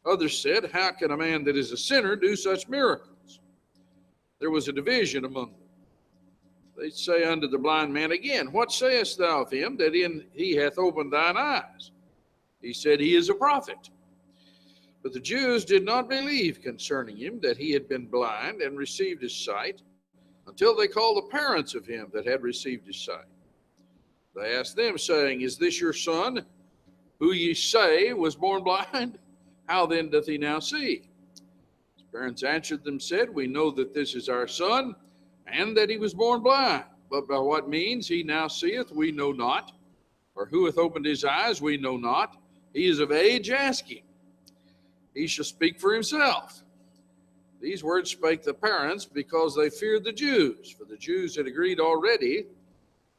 Others said, how can a man that is a sinner do such miracles? There was a division among them. They say unto the blind man again, what sayest thou of him that he hath opened thine eyes? He said, he is a prophet. But the Jews did not believe concerning him that he had been blind and received his sight, until they called the parents of him that had received his sight. They asked them, saying, is this your son, who ye say was born blind? How then doth he now see? His parents answered them, said, we know that this is our son, and that he was born blind. But by what means he now seeth, we know not. Or who hath opened his eyes, we know not. He is of age, ask him. He shall speak for himself. These words spake the parents, because they feared the Jews. For the Jews had agreed already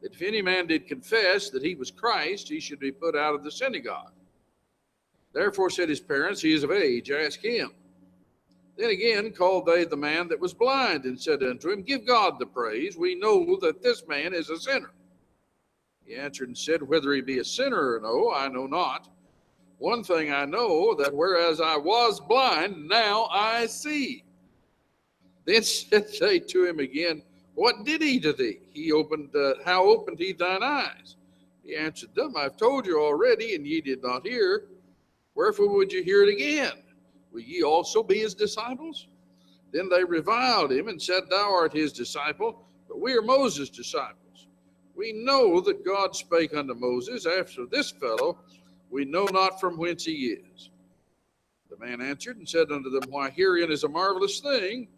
that if any man did confess that he was Christ, he should be put out of the synagogue. Therefore said his parents, he is of age, ask him. Then again called they the man that was blind, and said unto him, give God the praise. We know that this man is a sinner. He answered and said, whether he be a sinner or no, I know not. One thing I know, that whereas I was blind, now I see. Then said they to him again, what did he to thee? How opened he thine eyes? He answered them, I've told you already, and ye did not hear. Wherefore would you hear it again? Will ye also be his disciples? Then they reviled him and said, thou art his disciple, but we are Moses' disciples. We know that God spake unto Moses, after this fellow, we know not from whence he is. The man answered and said unto them, why, herein is a marvelous thing,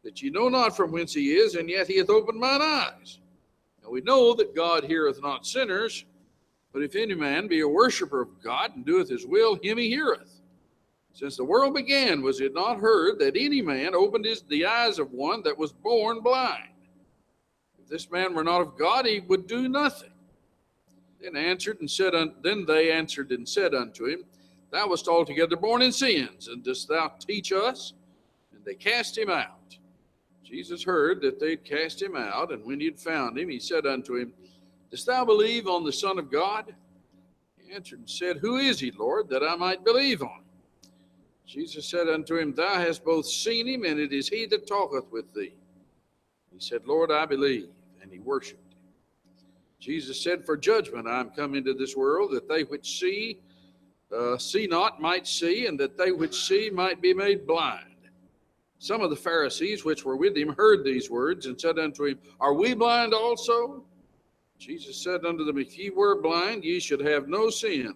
that ye know not from whence he is, and yet he hath opened mine eyes. And we know that God heareth not sinners, but if any man be a worshipper of God, and doeth his will, him he heareth. Since the world began, was it not heard that any man opened the eyes of one that was born blind? If this man were not of God, he would do nothing. Then they answered and said unto him, thou wast altogether born in sins, and dost thou teach us? And they cast him out. Jesus heard that they had cast him out, and when he had found him, he said unto him, dost thou believe on the Son of God? He answered and said, who is he, Lord, that I might believe on him? Jesus said unto him, thou hast both seen him, and it is he that talketh with thee. He said, Lord, I believe, and he worshipped him. Jesus said, for judgment I am come into this world, that they which see not might see, and that they which see might be made blind. Some of the Pharisees which were with him heard these words, and said unto him, are we blind also? Jesus said unto them, if ye were blind, ye should have no sin.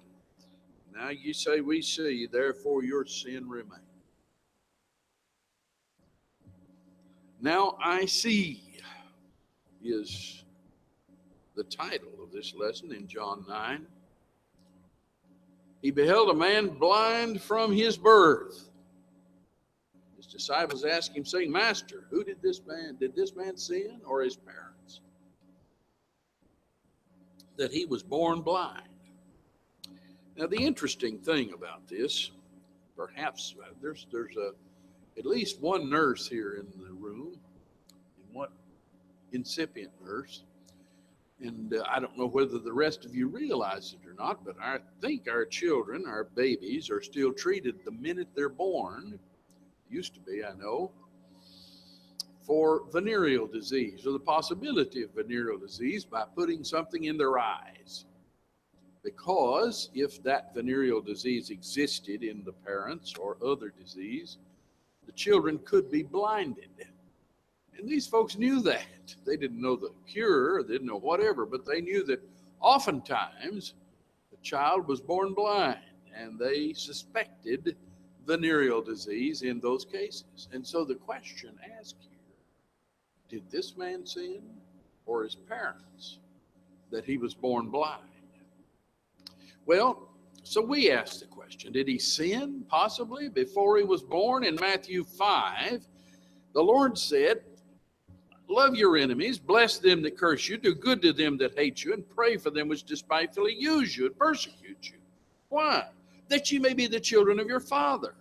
Now ye say, we see, therefore your sin remains. Now I see is the title of this lesson in John 9. He beheld a man blind from his birth. His disciples asked him, saying, Master, did this man sin, or his parents, that he was born blind? Now, the interesting thing about this, perhaps there's at least one nurse here in the room, and one incipient nurse. And I don't know whether the rest of you realize it or not, but I think our children, our babies, are still treated the minute they're born, used to be, I know, for venereal disease, or the possibility of venereal disease, by putting something in their eyes. Because if that venereal disease existed in the parents or other disease, the children could be blinded. And these folks knew that. They didn't know the cure, they didn't know whatever, but they knew that oftentimes the child was born blind, and they suspected venereal disease in those cases. And so the question asked here, did this man sin, or his parents, that he was born blind? Well, so we asked the question, did he sin possibly before he was born? In Matthew 5, the Lord said, love your enemies, bless them that curse you, do good to them that hate you, and pray for them which despitefully use you and persecute you. Why? That ye may be the children of your Father,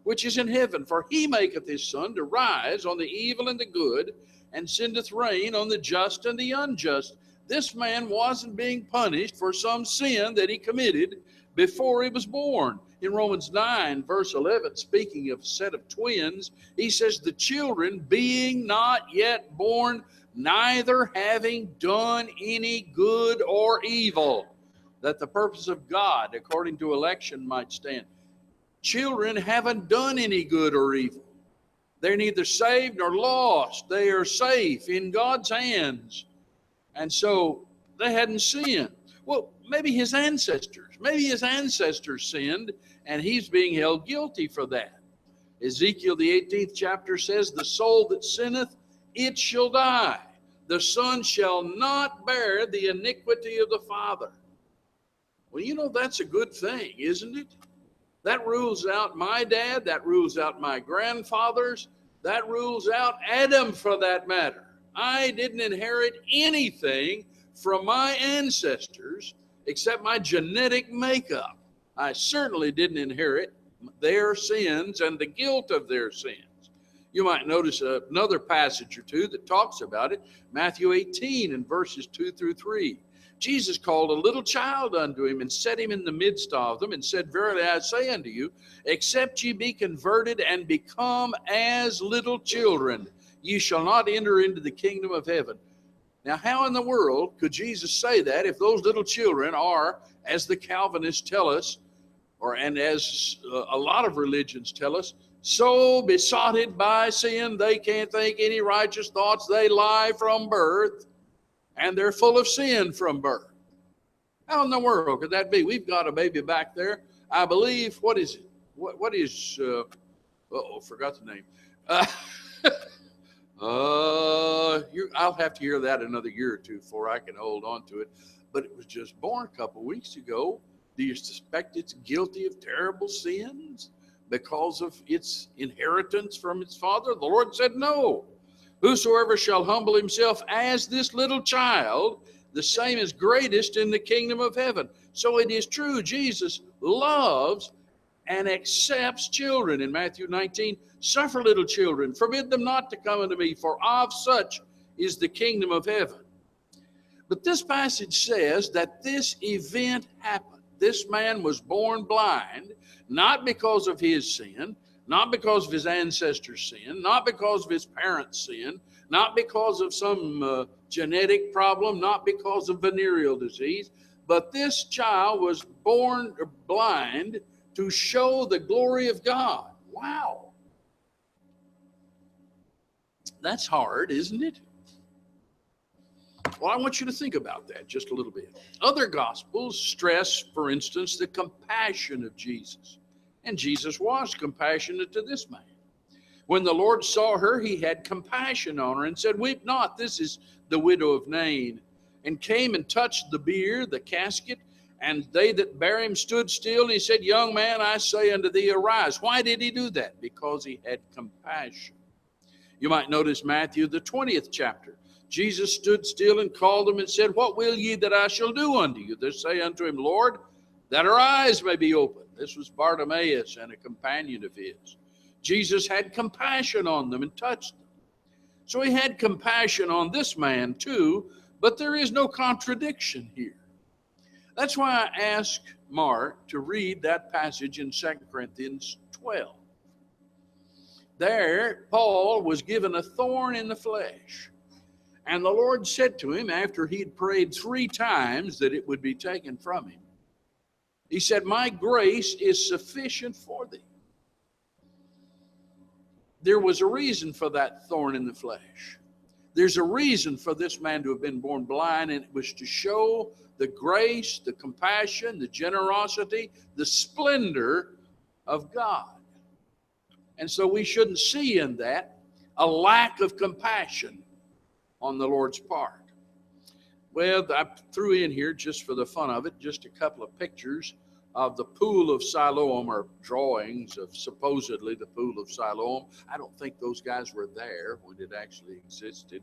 which is in heaven. For he maketh his sun to rise on the evil and the good, and sendeth rain on the just and the unjust. This man wasn't being punished for some sin that he committed. before he was born. In Romans 9, verse 11, speaking of a set of twins, he says, the children being not yet born, neither having done any good or evil, that the purpose of God, according to election, might stand. Children haven't done any good or evil. They're neither saved nor lost. They are safe in God's hands. And so they hadn't sinned. Well, maybe his ancestors sinned, and he's being held guilty for that. Ezekiel, the 18th chapter says, the soul that sinneth, it shall die. The son shall not bear the iniquity of the father. Well, you know, that's a good thing, isn't it? That rules out my dad. That rules out my grandfathers. That rules out Adam, for that matter. I didn't inherit anything from my ancestors except my genetic makeup. I certainly didn't inherit their sins and the guilt of their sins. You might notice another passage or two that talks about it. Matthew 18 and verses 2 through 3. Jesus called a little child unto him and set him in the midst of them and said, verily I say unto you, except ye be converted and become as little children, ye shall not enter into the kingdom of heaven. Now, how in the world could Jesus say that if those little children are, as the Calvinists tell us, and as a lot of religions tell us, so besotted by sin they can't think any righteous thoughts, they lie from birth, and they're full of sin from birth? How in the world could that be? We've got a baby back there. I believe, what is it? What is, forgot the name. I'll have to hear that another year or two before I can hold on to it. But it was just born a couple weeks ago. Do you suspect it's guilty of terrible sins because of its inheritance from its father? The Lord said no. Whosoever shall humble himself as this little child, the same is greatest in the kingdom of heaven. So it is true, Jesus loves and accepts children. In Matthew 19, suffer little children, forbid them not to come unto me, for of such is the kingdom of heaven. But this passage says that this event happened. This man was born blind, not because of his sin, not because of his ancestors' sin, not because of his parents' sin, not because of some genetic problem, not because of venereal disease, but this child was born blind to show the glory of God. Wow. That's hard, isn't it? Well, I want you to think about that just a little bit. Other gospels stress, for instance, the compassion of Jesus. And Jesus was compassionate to this man. When the Lord saw her, he had compassion on her and said, weep not, this is the widow of Nain. And came and touched the bier, the casket, and they that bare him stood still. And he said, young man, I say unto thee, arise. Why did he do that? Because he had compassion. You might notice Matthew, the 20th chapter. Jesus stood still and called them and said, what will ye that I shall do unto you? They say unto him, Lord, that our eyes may be opened. This was Bartimaeus and a companion of his. Jesus had compassion on them and touched them. So he had compassion on this man too, but there is no contradiction here. That's why I asked Mark to read that passage in 2 Corinthians 12. There, Paul was given a thorn in the flesh. And the Lord said to him, after he'd prayed 3 times that it would be taken from him, he said, my grace is sufficient for thee. There was a reason for that thorn in the flesh. There's a reason for this man to have been born blind, and it was to show the grace, the compassion, the generosity, the splendor of God. And so we shouldn't see in that a lack of compassion on the Lord's part. Well, I threw in here, just for the fun of it, just a couple of pictures of the pool of Siloam, or drawings of supposedly the pool of Siloam. I don't think those guys were there when it actually existed.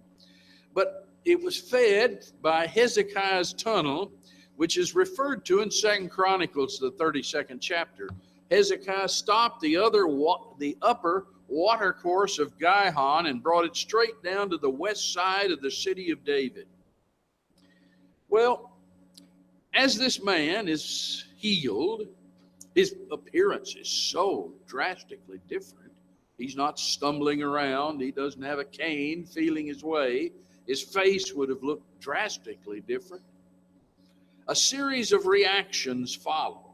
But it was fed by Hezekiah's tunnel, which is referred to in 2 Chronicles, the 32nd chapter. Hezekiah stopped the upper water course of Gihon and brought it straight down to the west side of the city of David. Well, as this man is healed, his appearance is so drastically different. He's not stumbling around. He doesn't have a cane feeling his way. His face would have looked drastically different. A series of reactions follow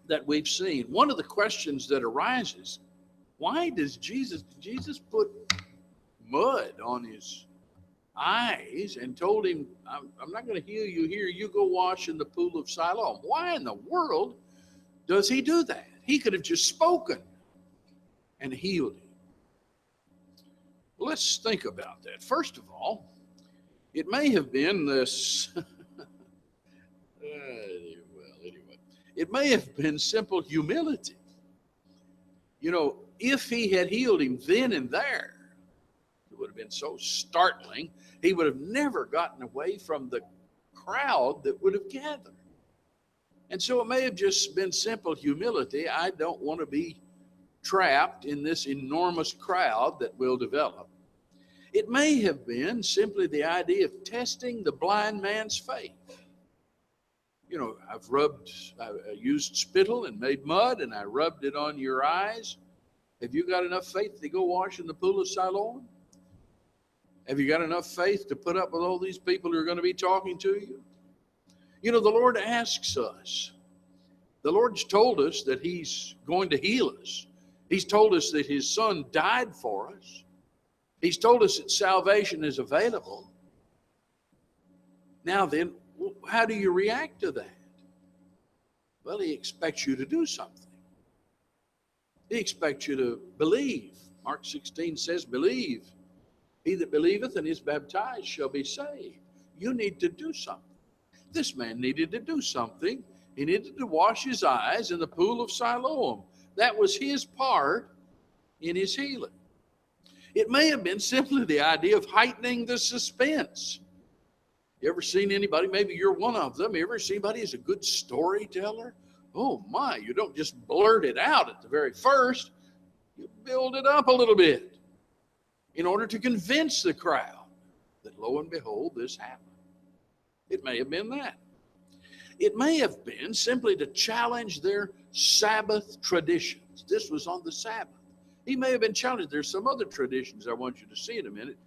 that we've seen. One of the questions that arises, why does Jesus put mud on his eyes and told him, I'm not going to heal you here. You go wash in the pool of Siloam. Why in the world does he do that? He could have just spoken and healed him. Well, let's think about that. First of all, it may have been this, it may have been simple humility. You know, if he had healed him then and there, it would have been so startling. He would have never gotten away from the crowd that would have gathered. And so it may have just been simple humility. I don't want to be trapped in this enormous crowd that will develop. It may have been simply the idea of testing the blind man's faith. You know, I used spittle and made mud and I rubbed it on your eyes. Have you got enough faith to go wash in the pool of Siloam? Have you got enough faith to put up with all these people who are going to be talking to you? You know, the Lord asks us. The Lord's told us that he's going to heal us. He's told us that his son died for us. He's told us that salvation is available. Now then, how do you react to that? Well, he expects you to do something. He expects you to believe. Mark 16 says, believe. He that believeth and is baptized shall be saved. You need to do something. This man needed to do something. He needed to wash his eyes in the pool of Siloam. That was his part in his healing. It may have been simply the idea of heightening the suspense. You ever seen anybody, maybe you're one of them, you ever seen anybody who's a good storyteller? Oh my, you don't just blurt it out at the very first. You build it up a little bit in order to convince the crowd that lo and behold, this happened. It may have been that. It may have been simply to challenge their Sabbath traditions. This was on the Sabbath. He may have been challenged. There's some other traditions I want you to see in a minute,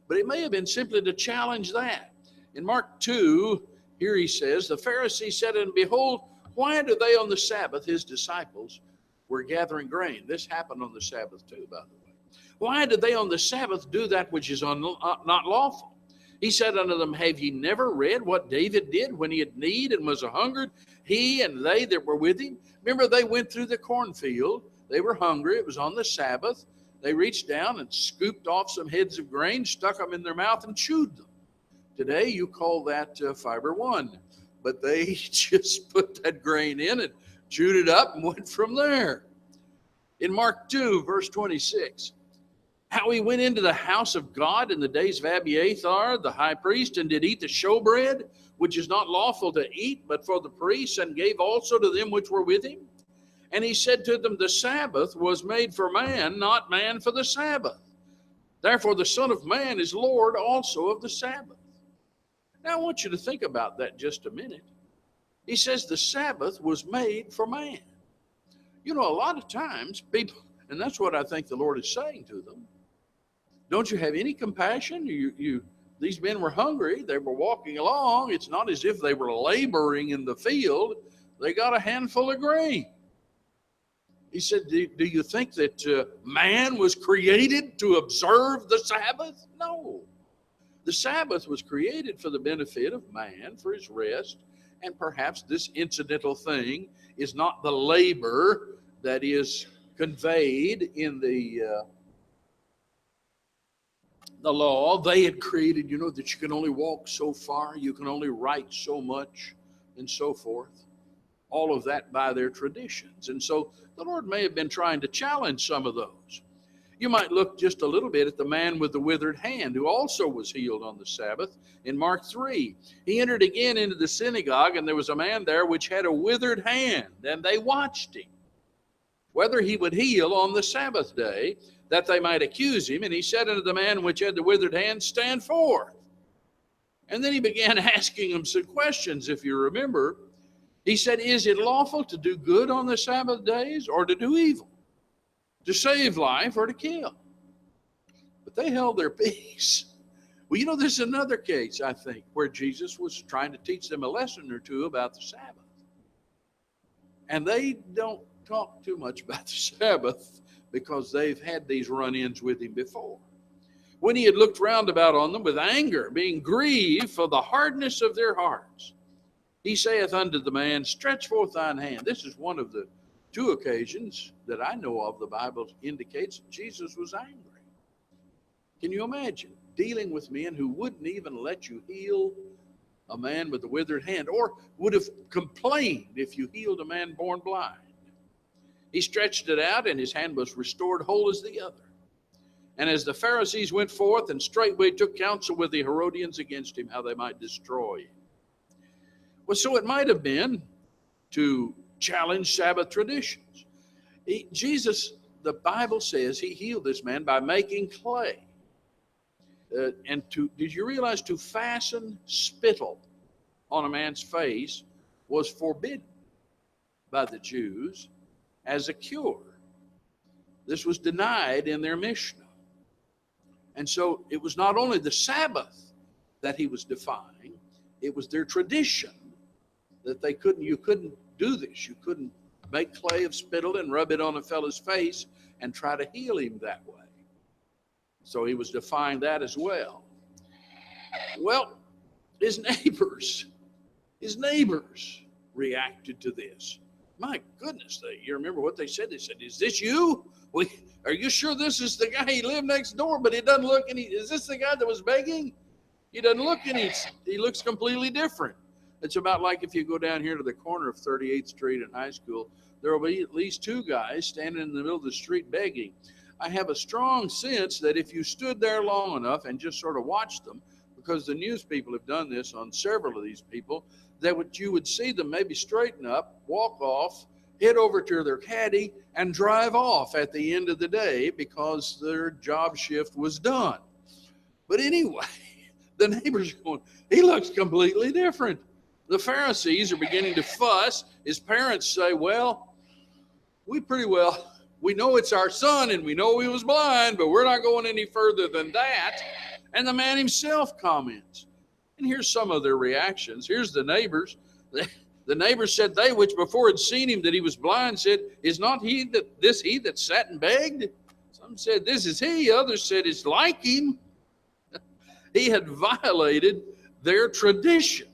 but it may have been simply to challenge that. In Mark 2, here he says, the Pharisees said, and behold, why do they on the Sabbath, his disciples, were gathering grain? This happened on the Sabbath too, by the way. Why did they on the Sabbath do that which is not lawful? He said unto them, have ye never read what David did when he had need and was a-hungered, he and they that were with him? Remember, they went through the cornfield. They were hungry. It was on the Sabbath. They reached down and scooped off some heads of grain, stuck them in their mouth, and chewed them. Today, you call that fiber one. But they just put that grain in and chewed it up and went from there. In Mark 2, verse 26, how he went into the house of God in the days of Abiathar, the high priest, and did eat the showbread, which is not lawful to eat, but for the priests, and gave also to them which were with him. And he said to them, the Sabbath was made for man, not man for the Sabbath. Therefore the Son of Man is Lord also of the Sabbath. Now I want you to think about that just a minute. He says the Sabbath was made for man. You know, a lot of times people, and that's what I think the Lord is saying to them, don't you have any compassion? These men were hungry. They were walking along. It's not as if they were laboring in the field. They got a handful of grain. He said, do you think that man was created to observe the Sabbath? No. The Sabbath was created for the benefit of man, for his rest, and perhaps this incidental thing is not the labor that is conveyed in the law. They had created, you know, that you can only walk so far, you can only write so much, and so forth. All of that by their traditions. And so the Lord may have been trying to challenge some of those. You might look just a little bit at the man with the withered hand who also was healed on the Sabbath. In Mark 3, he entered again into the synagogue, and there was a man there which had a withered hand, and they watched him, whether he would heal on the Sabbath day, that they might accuse him. And he said unto the man which had the withered hand, stand forth. And then he began asking them some questions, if you remember. He said, is it lawful to do good on the Sabbath days or to do evil? To save life or to kill? But they held their peace. Well, you know, there's another case, I think, where Jesus was trying to teach them a lesson or two about the Sabbath. And they don't talk too much about the Sabbath because they've had these run-ins with him before. When he had looked round about on them with anger, being grieved for the hardness of their hearts, he saith unto the man, stretch forth thine hand. This is one of the two occasions that I know of the Bible indicates that Jesus was angry. Can you imagine dealing with men who wouldn't even let you heal a man with a withered hand, or would have complained if you healed a man born blind? He stretched it out, and his hand was restored whole as the other. And as the Pharisees went forth, and straightway took counsel with the Herodians against him, how they might destroy him. Well, so it might have been to challenge Sabbath traditions. Jesus, the Bible says, he healed this man by making clay. Did you realize to fasten spittle on a man's face was forbidden by the Jews as a cure? This was denied in their Mishnah. And so it was not only the Sabbath that he was defying, it was their tradition that you couldn't do this. You couldn't make clay of spittle and rub it on a fellow's face and try to heal him that way. So he was defying that as well. Well, his neighbors reacted to this. My goodness, you remember what they said? They said, is this you? Are you sure this is the guy? He lived next door, but he doesn't look any. Is this the guy that was begging? He doesn't look any. He looks completely different. It's about like if you go down here to the corner of 38th Street and High School, there will be at least two guys standing in the middle of the street begging. I have a strong sense that if you stood there long enough and just sort of watched them, because the news people have done this on several of these people, that you would see them maybe straighten up, walk off, head over to their caddy, and drive off at the end of the day because their job shift was done. But anyway, the neighbors are going, he looks completely different. The Pharisees are beginning to fuss. His parents say, well, we know it's our son and we know he was blind, but we're not going any further than that. And the man himself comments. And here's some of their reactions. Here's the neighbors. The neighbors said, they which before had seen him that he was blind said, is not he that sat and begged? Some said, this is he. Others said, it's like him. He had violated their tradition.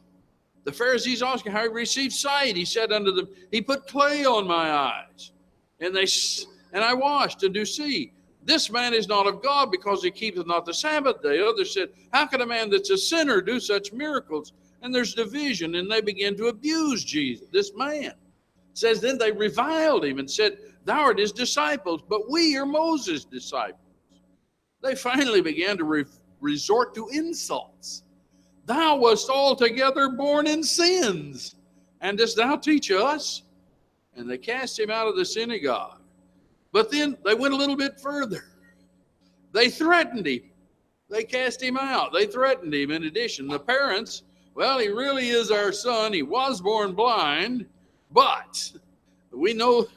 The Pharisees asked him how he received sight. He said unto them, he put clay on my eyes, and I washed and do see. This man is not of God because he keepeth not the Sabbath day. Others said, how can a man that's a sinner do such miracles? And there's division, and they began to abuse Jesus. This man. It says, then they reviled him and said, thou art his disciples, but we are Moses' disciples. They finally began to resort to insults. Thou wast altogether born in sins, and dost thou teach us? And they cast him out of the synagogue. But then they went a little bit further. They threatened him. They cast him out. They threatened him. In addition, the parents, well, he really is our son. He was born blind, but we know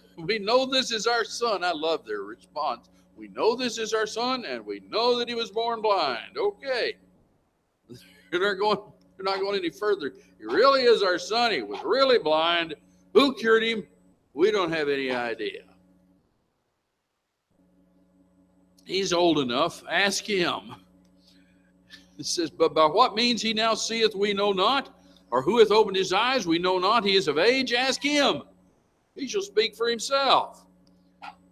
this is our son. I love their response. We know this is our son, and we know that he was born blind. Okay. They're not going any further. He really is our son. He was really blind. Who cured him? We don't have any idea. He's old enough. Ask him. It says, but by what means he now seeth we know not, or who hath opened his eyes we know not. He is of age. Ask him. He shall speak for himself.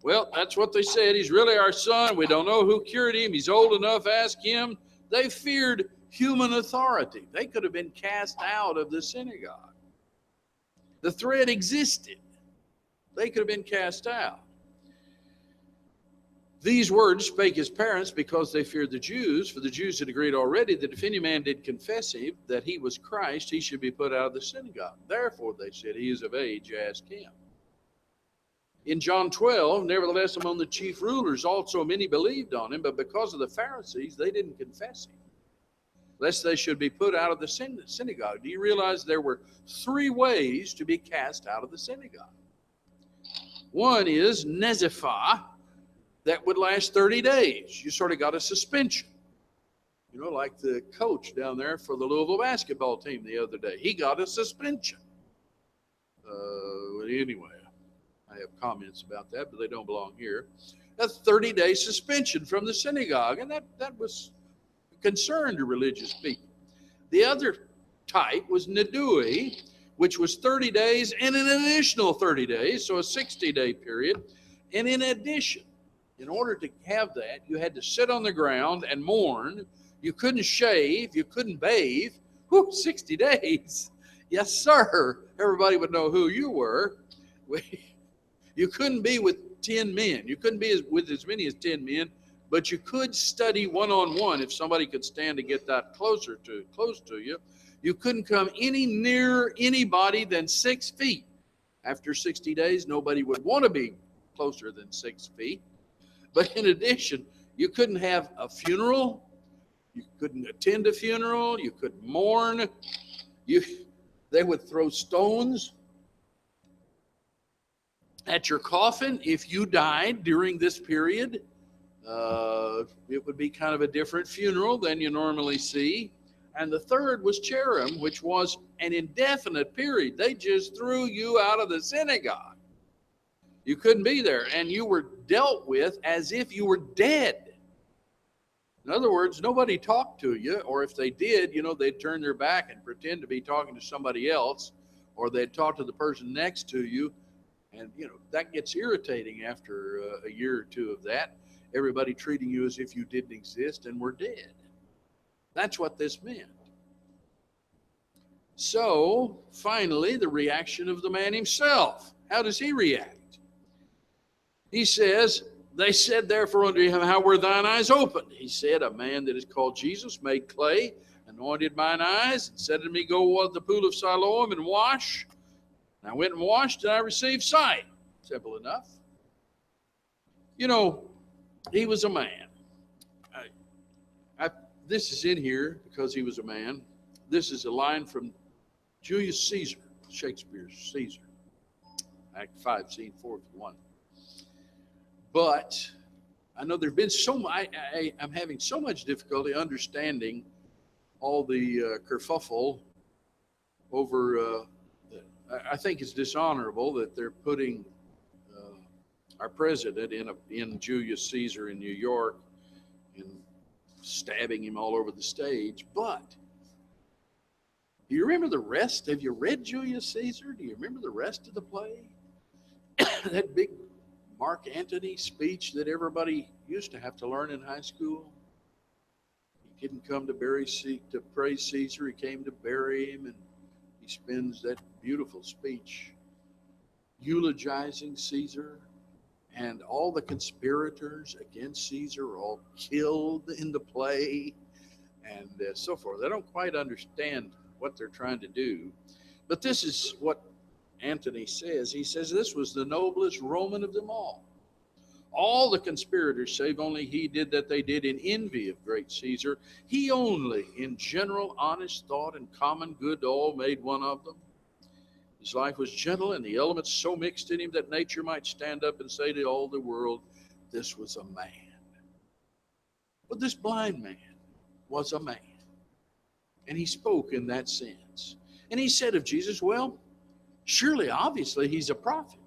Well, that's what they said. He's really our son. We don't know who cured him. He's old enough. Ask him. They feared human authority. They could have been cast out of the synagogue. The threat existed. They could have been cast out. These words spake his parents because they feared the Jews, for the Jews had agreed already that if any man did confess him that he was Christ, he should be put out of the synagogue. Therefore, they said, he is of age, ask him. In John 12, nevertheless, among the chief rulers also many believed on him, but because of the Pharisees, they didn't confess him. lest they should be put out of the synagogue. Do you realize there were 3 ways to be cast out of the synagogue? One is nezepha, that would last 30 days. You sort of got a suspension. You know, like the coach down there for the Louisville basketball team the other day. He got a suspension. Anyway, I have comments about that, but they don't belong here. A 30-day suspension from the synagogue, and that was a concern to religious people. The other type was nedui, which was 30 days and an additional 30 days, so a 60-day period. And in addition, in order to have that, you had to sit on the ground and mourn. You couldn't shave. You couldn't bathe. 60 days. Yes, sir. Everybody would know who you were. You couldn't be with 10 men. You couldn't be with as many as 10 men, but you could study one-on-one if somebody could stand to get that close to you. You couldn't come any nearer anybody than 6 feet. After 60 days, nobody would want to be closer than 6 feet. But in addition, you couldn't have a funeral. You couldn't attend a funeral. You couldn't mourn. They would throw stones at your coffin if you died during this period. It would be kind of a different funeral than you normally see. And the third was cherem, which was an indefinite period. They just threw you out of the synagogue. You couldn't be there, and you were dealt with as if you were dead. In other words, nobody talked to you, or if they did, they'd turn their back and pretend to be talking to somebody else, or they'd talk to the person next to you. And, that gets irritating after a year or two of that. Everybody treating you as if you didn't exist and were dead. That's what this meant. So, finally, the reaction of the man himself. How does he react? He says, they said therefore unto him, how were thine eyes opened? He said, a man that is called Jesus made clay, anointed mine eyes, and said to me, go to the pool of Siloam and wash. And I went and washed, and I received sight. Simple enough. He was a man. This is in here because he was a man. This is a line from Julius Caesar, Shakespeare's Caesar. Act 5, Scene 4, if you want. But I know there's been I'm having so much difficulty understanding all the kerfuffle over. I think it's dishonorable that they're putting our president in Julius Caesar in New York and stabbing him all over the stage. But do you remember the rest? Have you read Julius Caesar? Do you remember the rest of the play? That big Mark Antony speech that everybody used to have to learn in high school. He didn't come to praise Caesar. He came to bury him, and he spends that beautiful speech eulogizing Caesar, and all the conspirators against Caesar are all killed in the play, and so forth. I don't quite understand what they're trying to do, but this is what Antony says. He says this was the noblest Roman of them all. All the conspirators, save only he did that they did in envy of great Caesar. He only, in general honest thought and common good to all, made one of them. His life was gentle, and the elements so mixed in him that nature might stand up and say to all the world, this was a man. But this blind man was a man. And he spoke in that sense. And he said of Jesus, well, surely, obviously, he's a prophet.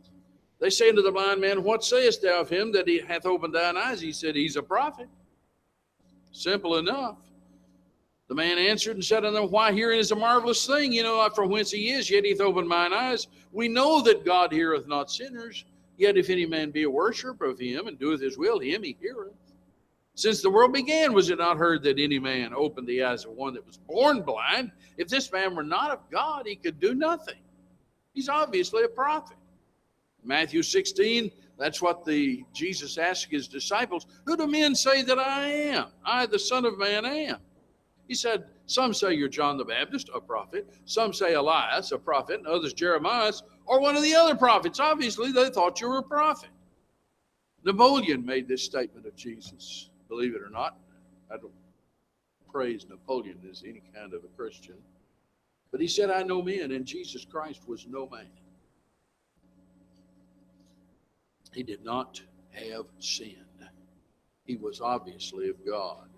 They say unto the blind man, what sayest thou of him that he hath opened thine eyes? He said, he's a prophet. Simple enough. The man answered and said unto them, why, herein is a marvelous thing. You know not from whence he is, yet he hath opened mine eyes. We know that God heareth not sinners. Yet if any man be a worshiper of him and doeth his will, him he heareth. Since the world began, was it not heard that any man opened the eyes of one that was born blind? If this man were not of God, he could do nothing. He's obviously a prophet. Matthew 16, that's what Jesus asked his disciples. Who do men say that I am? I, the Son of Man, am. He said, some say you're John the Baptist, a prophet. Some say Elias, a prophet. And others Jeremiah, or one of the other prophets. Obviously, they thought you were a prophet. Napoleon made this statement of Jesus. Believe it or not, I don't praise Napoleon as any kind of a Christian. But he said, I know men, and Jesus Christ was no man. He did not have sin. He was obviously of God.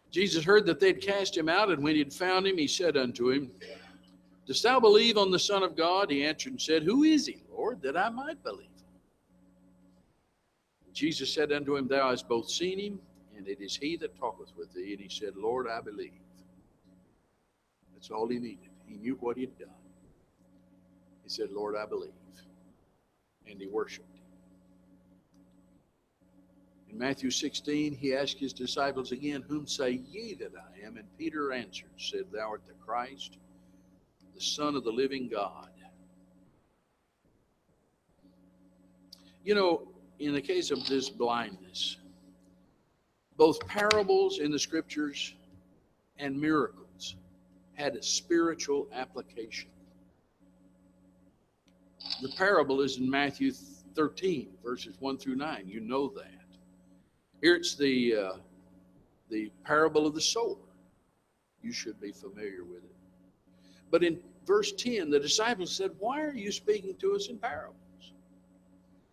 Jesus heard that they'd cast him out, and when he'd found him, he said unto him, Dost thou believe on the Son of God? He answered and said, Who is he, Lord, that I might believe? Jesus said unto him, Thou hast both seen him, and it is he that talketh with thee. And he said, Lord, I believe. That's all he needed. He knew what he'd done. He said, Lord, I believe. And he worshiped him. In Matthew 16, he asked his disciples again, Whom say ye that I am? And Peter answered, said, Thou art the Christ, the Son of the living God. You know, in the case of this blindness, both parables in the scriptures and miracles had a spiritual application. The parable is in Matthew 13, verses 1 through 9. You know that. Here it's the parable of the sower. You should be familiar with it. But in verse 10, the disciples said, Why are you speaking to us in parables?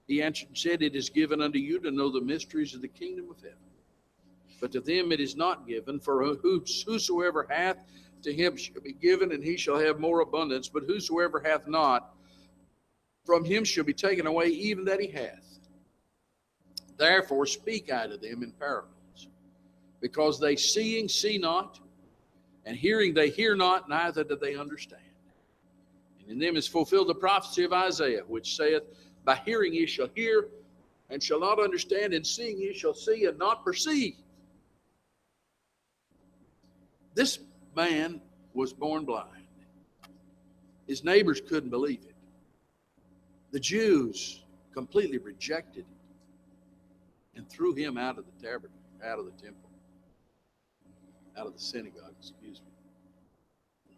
He answered and said, It is given unto you to know the mysteries of the kingdom of heaven. But to them it is not given, for whosoever hath, to him shall be given, and he shall have more abundance. But whosoever hath not, from him shall be taken away even that he hath. Therefore speak I to them in parables, because they seeing see not, and hearing they hear not, neither do they understand. And in them is fulfilled the prophecy of Isaiah, which saith, By hearing ye shall hear, and shall not understand, and seeing ye shall see, and not perceive. This man was born blind. His neighbors couldn't believe it. The Jews completely rejected him and threw him out of the tabernacle, out of the temple, out of the synagogue, excuse me.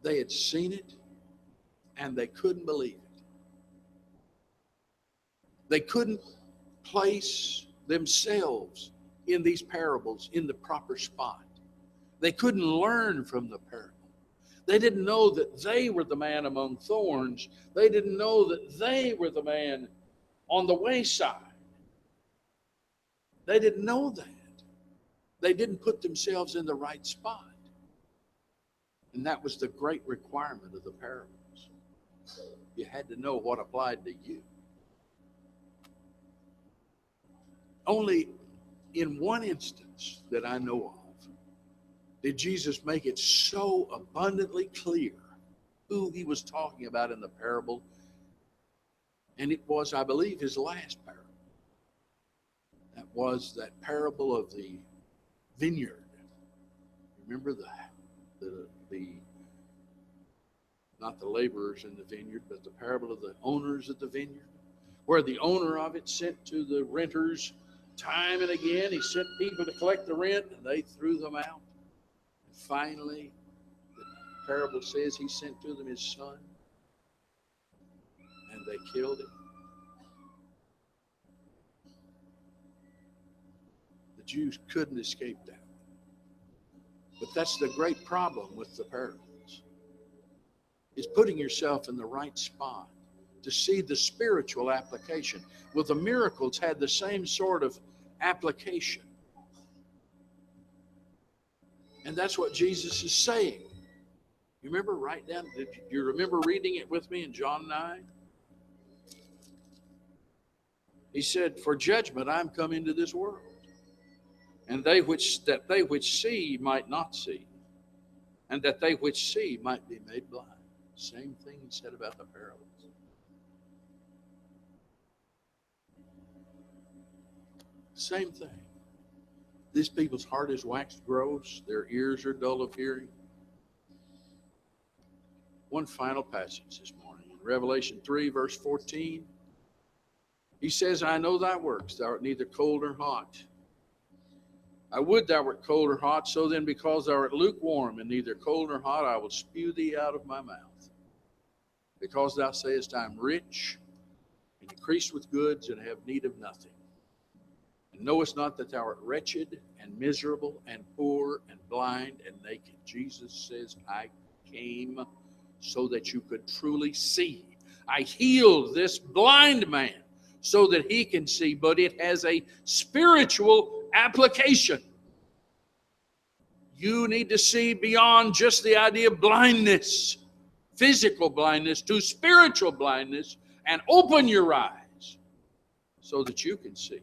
They had seen it, and they couldn't believe it. They couldn't place themselves in these parables in the proper spot. They couldn't learn from the parable. They didn't know that they were the man among thorns. They didn't know that they were the man on the wayside. They didn't know that. They didn't put themselves in the right spot. And that was the great requirement of the parables. You had to know what applied to you. Only in one instance that I know of did Jesus make it so abundantly clear who he was talking about in the parable. And it was, I believe, his last parable. That was that parable of the vineyard. Remember the not the laborers in the vineyard, but the parable of the owners of the vineyard, where the owner of it sent to the renters time and again. He sent people to collect the rent, and they threw them out. And finally, the parable says he sent to them his son, and they killed him. The Jews couldn't escape that. But that's the great problem with the parables, is putting yourself in the right spot to see the spiritual application. Well, the miracles had the same sort of application. And that's what Jesus is saying. You remember, write down, did you remember reading it with me in John 9? He said, For judgment I am come into this world, and that they which see might not see, and that they which see might be made blind. Same thing he said about the parables. Same thing. These people's heart is waxed gross. Their ears are dull of hearing. One final passage this morning. In Revelation 3, verse 14, he says, I know thy works. Thou art neither cold nor hot. I would thou wert cold or hot. So then, because thou art lukewarm and neither cold nor hot, I will spew thee out of my mouth. Because thou sayest, I am rich and increased with goods and have need of nothing, And knowest not that thou art wretched and miserable and poor and blind and naked? Jesus says, I came so that you could truly see. I healed this blind man so that he can see, but it has a spiritual application. You need to see beyond just the idea of blindness, physical blindness, to spiritual blindness, and open your eyes so that you can see.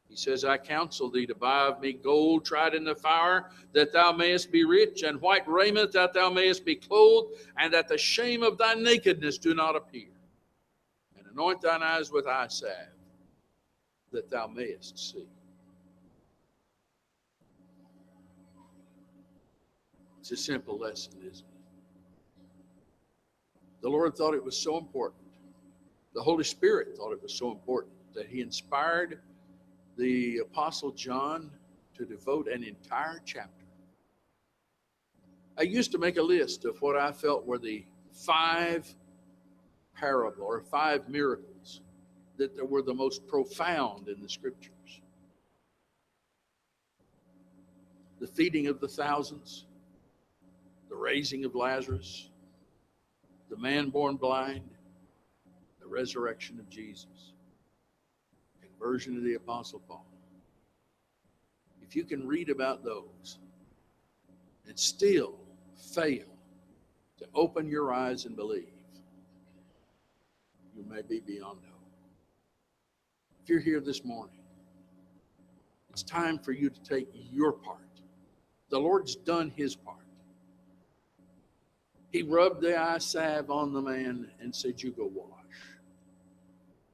He says, I counsel thee to buy of me gold tried in the fire, that thou mayest be rich, and white raiment, that thou mayest be clothed, and that the shame of thy nakedness do not appear. And anoint thine eyes with eye salve, that thou mayest see. It's a simple lesson, isn't it? The Lord thought it was so important. The Holy Spirit thought it was so important that he inspired the Apostle John to devote an entire chapter. I used to make a list of what I felt were the 5 parables or 5 miracles that were the most profound in the Scriptures. The feeding of the thousands, the raising of Lazarus, the man born blind, the resurrection of Jesus, conversion of the Apostle Paul. If you can read about those and still fail to open your eyes and believe, you may be beyond hope. If you're here this morning, it's time for you to take your part. The Lord's done his part. He rubbed the eye salve on the man and said, you go wash,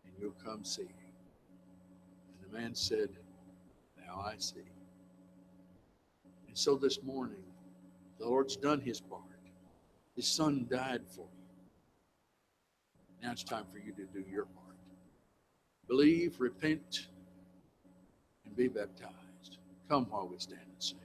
and you'll come see. And the man said, now I see. And so this morning, the Lord's done his part. His son died for you. Now it's time for you to do your part. Believe, repent, and be baptized. Come while we stand and sing.